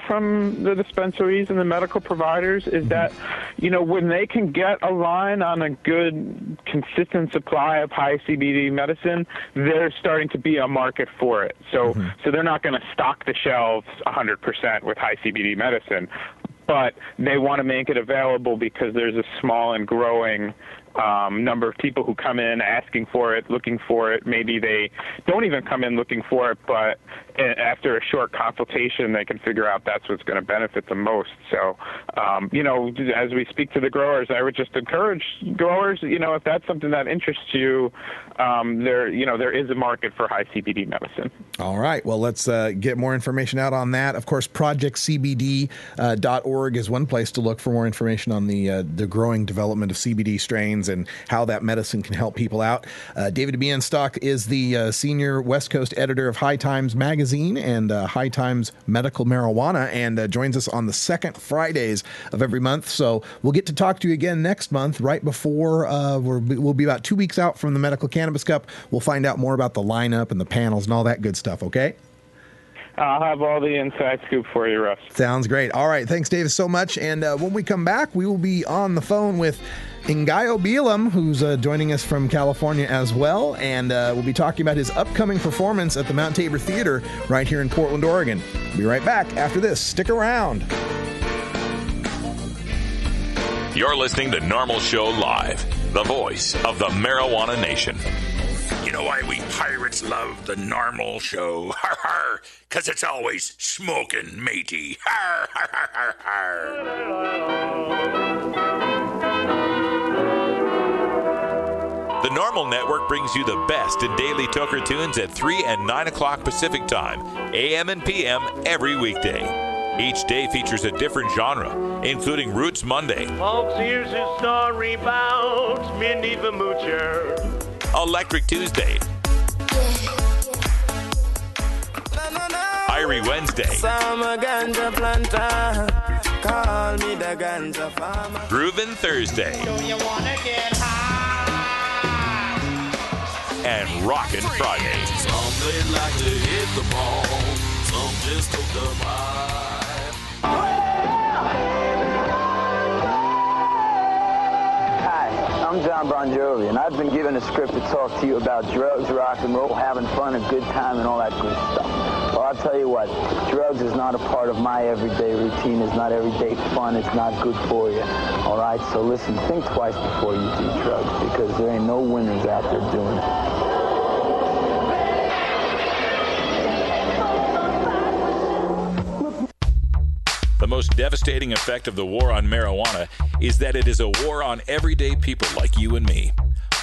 the dispensaries and the medical providers is that, when they can get a line on a good, consistent supply of high CBD medicine, there's starting to be a market for it. So they're not going to stock the shelves 100% with high CBD medicine, but they want to make it available because there's a small and growing number of people who come in asking for it, looking for it. Maybe they don't even come in looking for it, but after a short consultation, they can figure out that's what's going to benefit them most. So, as we speak to the growers, I would just encourage growers, if that's something that interests you, there is a market for high CBD medicine. All right. Well, let's get more information out on that. Of course, projectcbd.org is one place to look for more information on the growing development of CBD strains. strains and how that medicine can help people out. David Bienstock is the senior West Coast editor of High Times Magazine and High Times Medical Marijuana, and joins us on the second Fridays of every month. So we'll get to talk to you again next month, right before we'll be about 2 weeks out from the Medical Cannabis Cup. We'll find out more about the lineup and the panels and all that good stuff, okay? I'll have all the inside scoop for you, Russ. Sounds great. All right. Thanks, Davis, so much. And when we come back, we will be on the phone with Ngaio Beum, who's joining us from California as well. And we'll be talking about his upcoming performance at the Mount Tabor Theater right here in Portland, Oregon. Be right back after this. Stick around. You're listening to NORML Show Live, the voice of the Marijuana Nation. You know why we pirates love the NORML Show? Har har! 'Cause it's always smoking matey. Har har har har har! The NORML Network brings you the best in daily toker tunes at 3 and 9 o'clock Pacific Time, AM and PM every weekday. Each day features a different genre, including Roots Monday, Folks, here's a story about Minnie the Moocher. Electric Tuesday, Irie Wednesday, Summer ganja planter, call me the ganja farmer. Groovin' Thursday, Do you wanna get high? and Rockin' Friday. Some they like to hit the ball, some just took the vibe. I'm John Bon Jovi, and I've been given a script to talk to you about drugs, rock and roll, having fun, a good time, and all that good stuff. Well, I'll tell you what, drugs is not a part of my everyday routine. It's not everyday fun. It's not good for you. All right, so listen, think twice before you do drugs, because there ain't no winners out there doing it. The most devastating effect of the war on marijuana is that it is a war on everyday people like you and me.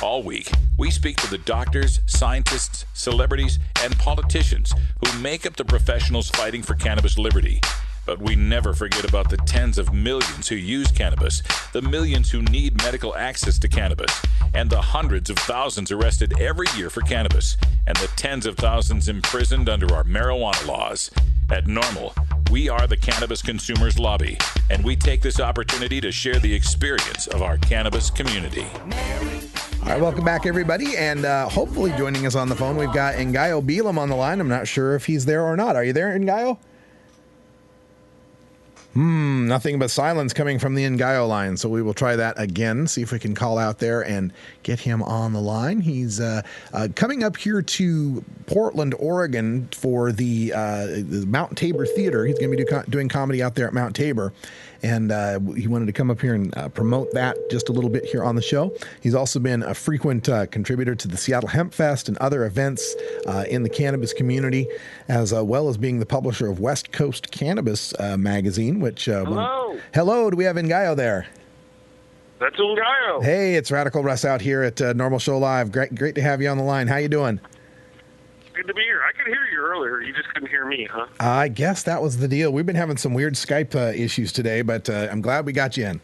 All week, we speak to the doctors, scientists, celebrities, and politicians who make up the professionals fighting for cannabis liberty. But we never forget about the tens of millions who use cannabis, the millions who need medical access to cannabis, and the hundreds of thousands arrested every year for cannabis, and the tens of thousands imprisoned under our marijuana laws. At NORML, we are the Cannabis Consumers Lobby, and we take this opportunity to share the experience of our cannabis community. All right, welcome back, everybody. And hopefully joining us on the phone, we've got Ngaio Beum on the line. I'm not sure if he's there or not. Are you there, Ngaio? Nothing but silence coming from the Ngaio line. So we will try that again, see if we can call out there and get him on the line. He's coming up here to Portland, Oregon for the Mount Tabor Theater. He's going to be doing comedy out there at Mount Tabor. And he wanted to come up here and promote that just a little bit here on the show. He's also been a frequent contributor to the Seattle Hemp Fest and other events in the cannabis community, as well as being the publisher of West Coast Cannabis magazine, which... Hello. Hello, do we have Ngaio there? That's Ngaio. Hey, it's Radical Russ out here at NORML Show Live. Great to have you on the line. How you doing? Good to be here. I could hear you earlier. You just couldn't hear me, huh? I guess that was the deal. We've been having some weird Skype issues today, but I'm glad we got you in.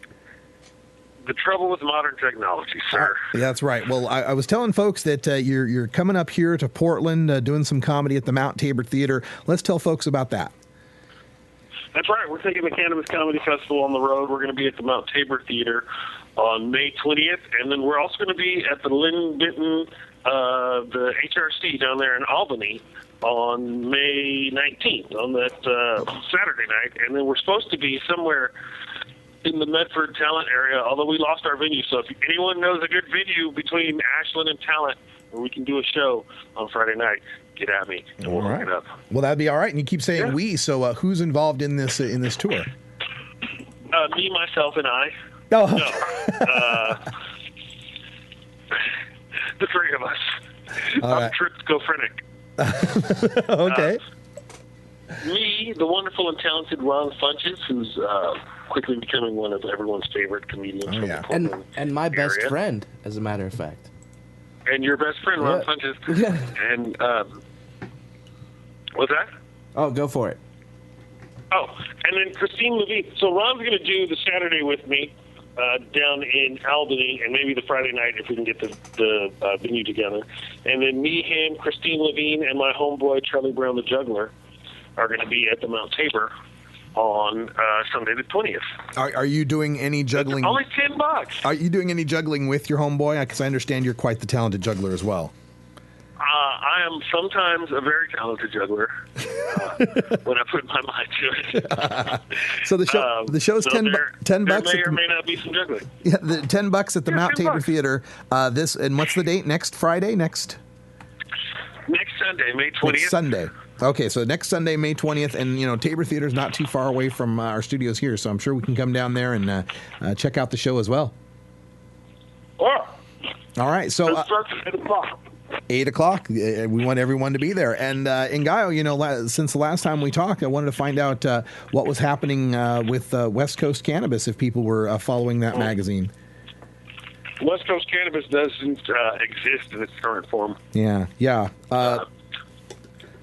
The trouble with modern technology, sir. That's right. Well, I was telling folks that you're coming up here to Portland, doing some comedy at the Mount Tabor Theater. Let's tell folks about that. That's right. We're taking the Cannabis Comedy Festival on the road. We're going to be at the Mount Tabor Theater on May 20th, and then we're also going to be at the Lynn Benton, the HRC down there in Albany on May 19th, on that Saturday night. And then we're supposed to be somewhere in the Medford Talent area, although we lost our venue. So if anyone knows a good venue between Ashland and Talent where we can do a show on Friday night, get at me and we'll hook it up. Well, that'd be all right. And you keep saying we, so who's involved in this tour? Me, myself, and I. Oh. No. The three of us. All I'm right. schizophrenic. Okay. Me, the wonderful and talented Ron Funches, who's quickly becoming one of everyone's favorite comedians from the Portland And my best area. friend, as a matter of fact. And your best friend, Ron Funches. And what's that? Oh, go for it. Oh, and then Christine Levine. So Ron's going to do the Saturday with me, down in Albany, and maybe the Friday night if we can get the venue together. And then me, him, Christine Levine, and my homeboy Charlie Brown the Juggler are going to be at the Mount Tabor on Sunday the 20th. Are you doing any juggling? Only $10. Are you doing any juggling with your homeboy? Because I understand you're quite the talented juggler as well. I am sometimes a very talented juggler when I put my mind to it. So the show's so $10 there bucks. may or may not be some juggling. Yeah, the $10 at the Mount Tabor Theater. And what's the date? Next Friday? Next Sunday, May 20th. Next Sunday. Okay, so next Sunday, May 20th, and Tabor Theater's not too far away from our studios here, so I'm sure we can come down there and check out the show as well. Oh. All right, so it starts at 8 o'clock. 8 o'clock. We want everyone to be there. And Ngaio, since the last time we talked, I wanted to find out what was happening with West Coast Cannabis, if people were following that magazine. West Coast Cannabis doesn't exist in its current form. Yeah.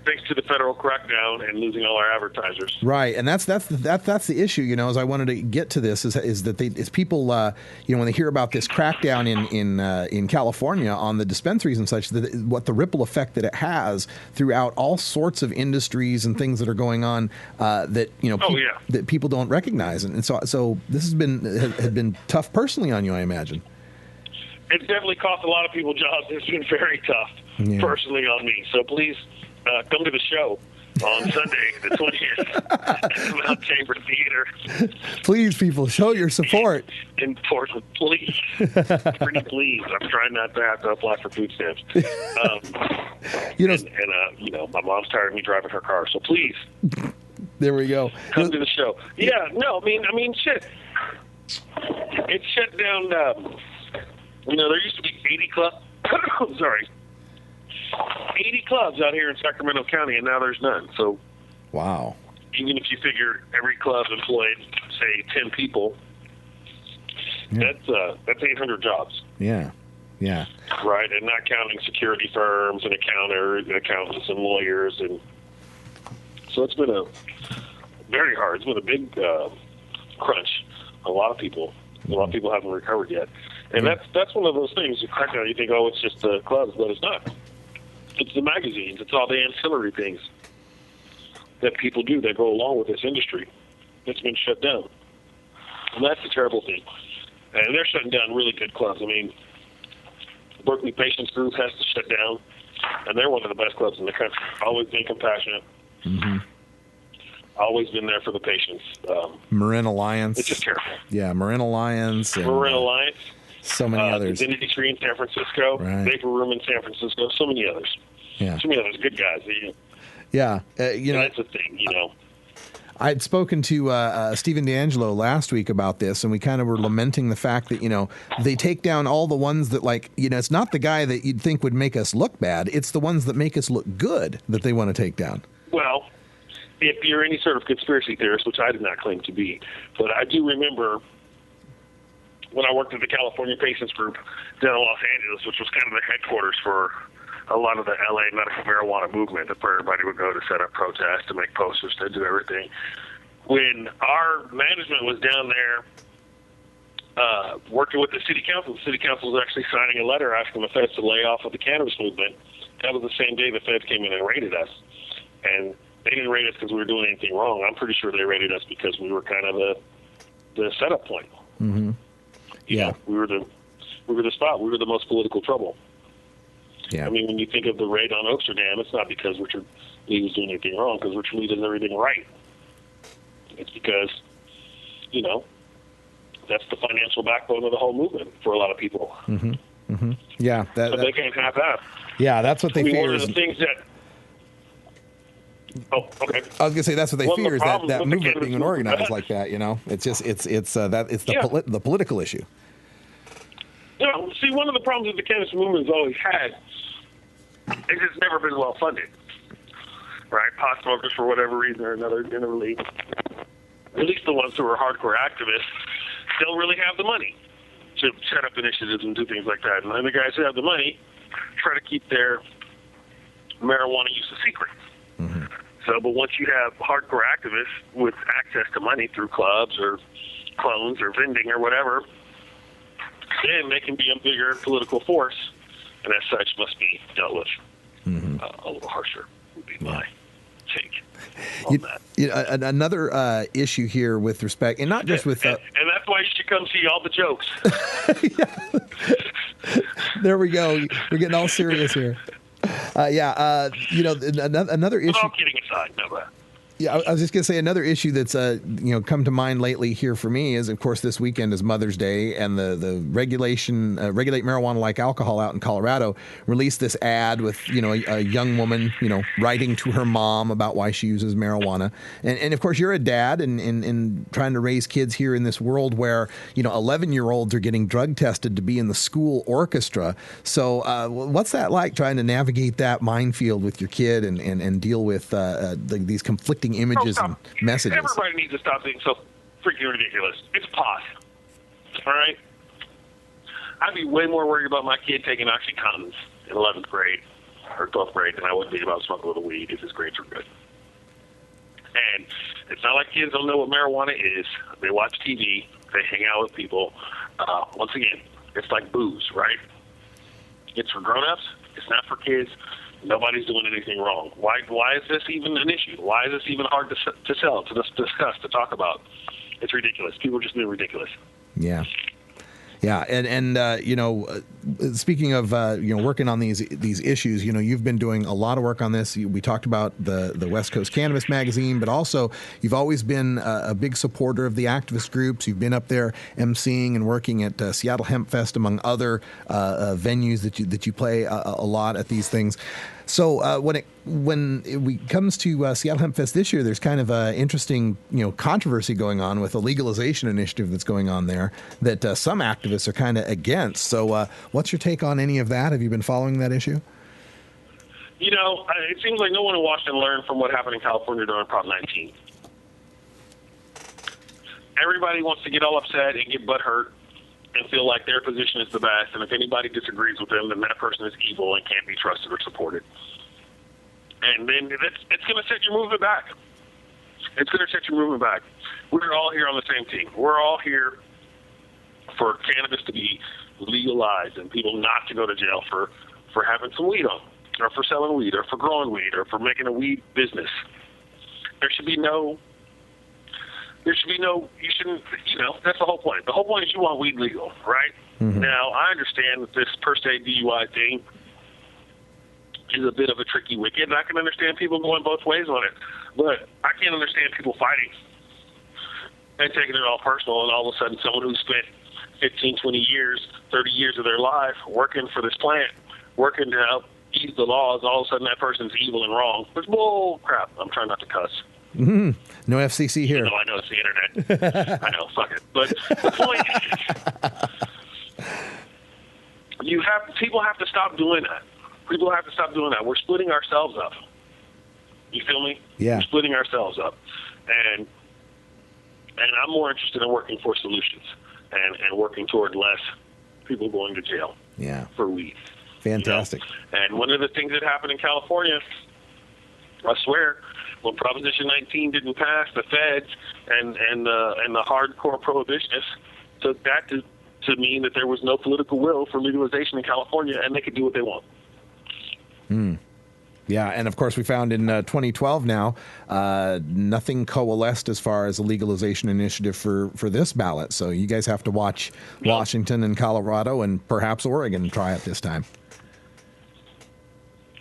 Thanks to the federal crackdown and losing all our advertisers. Right, and that's the issue. As I wanted to get to this is that people when they hear about this crackdown in California on the dispensaries and such, what the ripple effect that it has throughout all sorts of industries and things that are going on that people don't recognize, and so this had been tough personally on you, I imagine. It's definitely cost a lot of people jobs. It's been very tough personally on me. So please. Come to the show on Sunday, the 20th, at the Mount Tabor Theater. Please, people, show your support. In Portland, please. Pretty please. I'm trying not to have to apply for food stamps. My mom's tired of me driving her car, so please. There we go. Come to the show. Yeah, no, I mean, shit. It's shut down. There used to be 80 clubs. Sorry. 80 clubs out here in Sacramento County, and now there's none. So, wow. Even if you figure every club employed, say, 10 people, that's 800 jobs. Yeah. Right, and not counting security firms and accountants and lawyers, and so it's been very hard. It's been a big crunch. A lot of people haven't recovered yet, and that's one of those things. You crack down, you think, it's just the clubs, but it's not. It's the magazines. It's all the ancillary things that people do that go along with this industry that's been shut down. And that's a terrible thing. And they're shutting down really good clubs. I mean, the Berkeley Patients Group has to shut down, and they're one of the best clubs in the country. Always been compassionate. Mm-hmm. Always been there for the patients. Marin Alliance. It's just terrible. Yeah, Marin Alliance. Marin Alliance. So many others. Divinity Tree in San Francisco. Right. Vapor Room in San Francisco. So many others. Yeah. So many others. Good guys. Yeah. That's the thing, I'd spoken to Stephen D'Angelo last week about this, and we kind of were lamenting the fact that, they take down all the ones that, it's not the guy that you'd think would make us look bad. It's the ones that make us look good that they want to take down. Well, if you're any sort of conspiracy theorist, which I did not claim to be, but I do remember when I worked at the California Patients Group down in Los Angeles, which was kind of the headquarters for a lot of the LA medical marijuana movement, where everybody would go to set up protests, to make posters, to do everything. When our management was down there working with the city council was actually signing a letter asking the feds to lay off of the cannabis movement. That was the same day the feds came in and raided us. And they didn't raid us because we were doing anything wrong. I'm pretty sure they raided us because we were kind of the setup point. Mm-hmm. Yeah, we were the spot. We were the most political trouble. Yeah. I mean, when you think of the raid on Amsterdam, it's not because Richard Lee was doing anything wrong, because Richard Lee does everything right. It's because, that's the financial backbone of the whole movement for a lot of people. Mm-hmm. Mm-hmm. Yeah. But they can't have that. Yeah, that's what they fear. One of the things that... Oh, okay. I was going to say that's what they fear, is that movement being organized like that. It's just it's the political issue. See, one of the problems that the cannabis movement has always had is it's never been well funded. Right? Pot smokers, for whatever reason or another, generally, at least the ones who are hardcore activists, don't really have the money to set up initiatives and do things like that. And then the guys who have the money try to keep their marijuana use a secret. Mm-hmm. So, but once you have hardcore activists with access to money through clubs or clones or vending or whatever, then they can be a bigger political force, and as such must be dealt with a little harsher, would be my take on that. Another issue here with respect, and not just with... and that's why you should come see all the jokes. There we go. We're getting all serious here. Another issue... All kidding aside, no, but... Yeah, I was just going to say another issue that's come to mind lately here for me is, of course, this weekend is Mother's Day, and the regulation regulate marijuana like alcohol out in Colorado released this ad with a young woman writing to her mom about why she uses marijuana, and of course you're a dad and trying to raise kids here in this world where 11-year-olds are getting drug tested to be in the school orchestra. So what's that like, trying to navigate that minefield with your kid and deal with these conflicting images and messages? Everybody needs to stop being so freaking ridiculous. It's pot. All right? I'd be way more worried about my kid taking OxyContins in 11th grade or 12th grade than I would be about smoking a little weed if his grades were good. And it's not like kids don't know what marijuana is. They watch TV. They hang out with people. Once again, it's like booze, right? It's for grown-ups. It's not for kids. Nobody's doing anything wrong. Why is this even an issue? Why is this even hard to sell, to discuss, to talk about? It's ridiculous. People are just being ridiculous. Yeah. Yeah, and speaking of working on these issues, you've been doing a lot of work on this. We talked about the West Coast Cannabis Magazine, but also you've always been a big supporter of the activist groups. You've been up there emceeing and working at Seattle Hemp Fest, among other venues that you play a lot at these things. So when it comes to Seattle Hemp Fest this year, there's kind of an interesting controversy going on with a legalization initiative that's going on there that some activists are kind of against. So what's your take on any of that? Have you been following that issue? It seems like no one in Washington learned from what happened in California during Prop 19. Everybody wants to get all upset and get butthurt and feel like their position is the best, and if anybody disagrees with them, then that person is evil and can't be trusted or supported. And then it's going to set your movement back. It's going to set your movement back. We're all here on the same team. We're all here for cannabis to be legalized and people not to go to jail for having some weed on, or for selling weed, or for growing weed, or for making a weed business. There should be no, you shouldn't, that's the whole point. The whole point is you want weed legal, right? Mm-hmm. Now, I understand that this per se DUI thing is a bit of a tricky wicket, and I can understand people going both ways on it. But I can't understand people fighting and taking it all personal, and all of a sudden someone who spent 15, 20 years, 30 years of their life working for this plant, working to help ease the laws, all of a sudden that person's evil and wrong. It's bull crap. I'm trying not to cuss. Mm-hmm. No FCC here. No, I know it's the internet. I know, fuck it. But the point is, people have to stop doing that. People have to stop doing that. We're splitting ourselves up. You feel me? Yeah. We're splitting ourselves up. And I'm more interested in working for solutions and working toward less people going to jail for weed. Fantastic. And one of the things that happened in California, I swear, when Proposition 19 didn't pass, the feds and the hardcore prohibitionists took that to mean that there was no political will for legalization in California, and they could do what they want. Yeah, and of course we found in 2012 now, nothing coalesced as far as a legalization initiative for this ballot. So you guys have to watch Washington and Colorado and perhaps Oregon try it this time.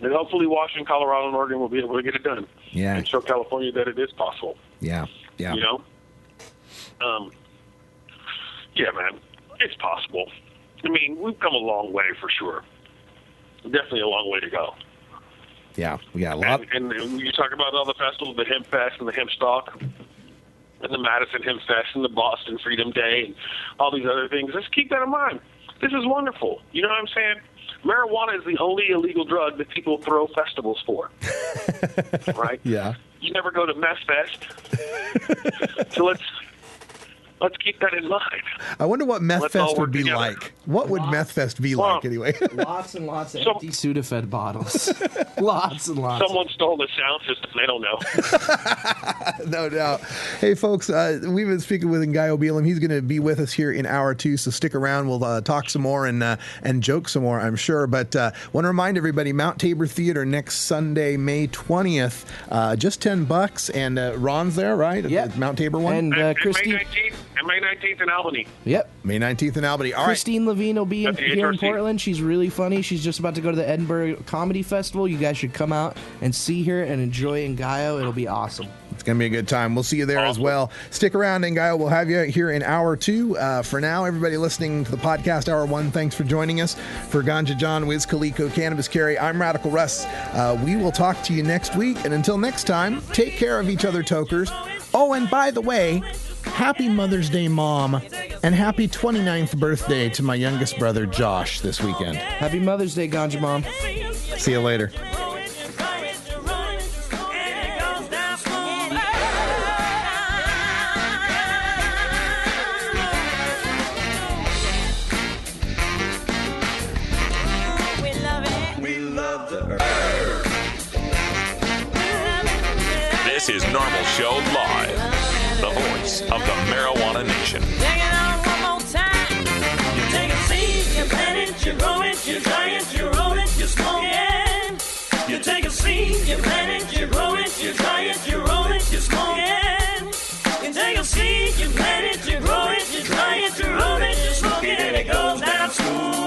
And hopefully Washington, Colorado, and Oregon will be able to get it done. Yeah. And show California that it is possible. Yeah. Yeah, man, it's possible. I mean, we've come a long way for sure. Definitely a long way to go. Yeah, we got a lot. And you talk about all the festivals, the Hemp Fest and the Hemp Stalk, and the Madison Hemp Fest and the Boston Freedom Day, and all these other things. Just keep that in mind. This is wonderful. You know what I'm saying? Marijuana is the only illegal drug that people throw festivals for. Right? Yeah. You never go to Meth Fest. So let's keep that in mind. I wonder what Meth Let's all Fest work would be together. like. What would Meth Fest be like, anyway? Lots and lots of empty Sudafed bottles. Lots and lots. Someone stole the sound system. They don't know. No doubt. Hey, folks, we've been speaking with Ngaio Beum. He's going to be with us here in hour 2, so stick around. We'll talk some more and joke some more, I'm sure. But want to remind everybody, Mount Tabor Theater next Sunday, May 20th, just $10. And Ron's there, right? Yeah. Mount Tabor one? And Christine. And May 19th in Albany. Yep. May 19th in Albany. All right. Christine Levine will be At the here in HRC. Portland. She's really funny. She's just about to go to the Edinburgh Comedy Festival. You guys should come out and see her and enjoy Ngaio. It'll be awesome. It's going to be a good time. We'll see you there as well. Stick around, Ngaio. We'll have you here in hour 2. For now, everybody listening to the podcast, hour 1, thanks for joining us. For Ganja John, Wiz Kaliko, Cannabis Carry, I'm Radical Russ. We will talk to you next week. And until next time, take care of each other, tokers. Oh, and by the way, happy Mother's Day, Mom, and happy 29th birthday to my youngest brother, Josh, this weekend. Happy Mother's Day, Ganja Mom. See you later. This is NORML Show Live, the voice of the Marijuana Nation. Take it on one more time. You take a seed, you plant it, you grow it, you dry it, you roll it, you smoke it. You take a seed, you plant it, you grow it, you dry it, you roll it, you smoke it. You take a seed, you plant it, you grow it, you dry it, you roll it, you smoke it, and it goes down smooth.